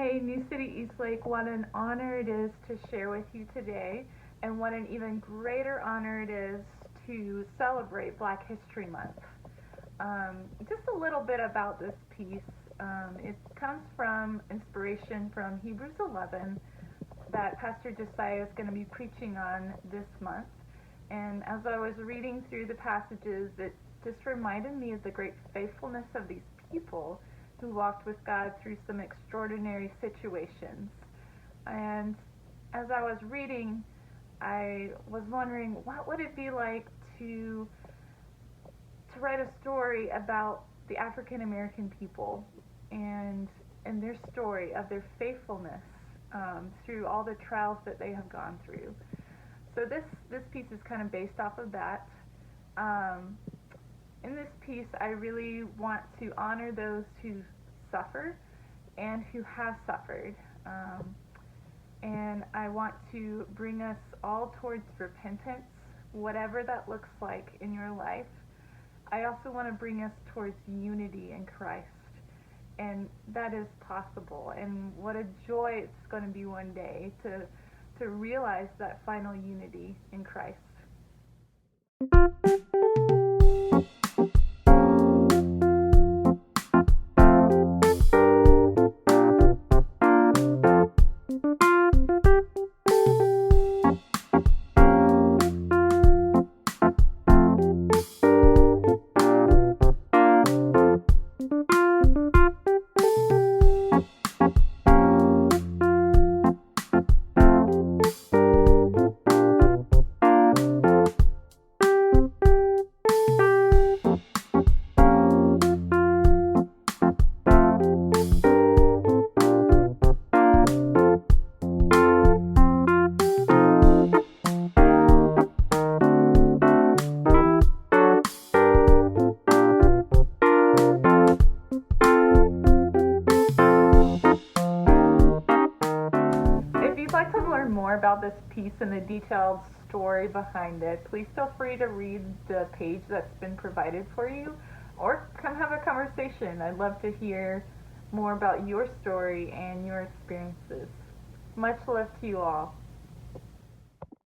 Hey, New City Eastlake, what an honor it is to share with you today, and what an even greater honor it is to celebrate Black History Month. Just a little bit about this piece. It comes from inspiration from Hebrews 11 that Pastor Josiah is going to be preaching on this month. And as I was reading through the passages, it just reminded me of the great faithfulness of these people who walked with God through some extraordinary situations. And as I was reading, I was wondering what would it be like to write a story about the African American people and their story of their faithfulness through all the trials that they have gone through. So this piece is kind of based off of that. Um, in this piece, I really want to honor those who suffer and who have suffered. And I want to bring us all towards repentance, whatever that looks like in your life. I also want to bring us towards unity in Christ. And that is possible. And what a joy it's going to be one day to realize that final unity in Christ. If you'd like to learn more about this piece and the detailed story behind it, please feel free to read the page that's been provided for you or come have a conversation. I'd love to hear more about your story and your experiences. Much love to you all.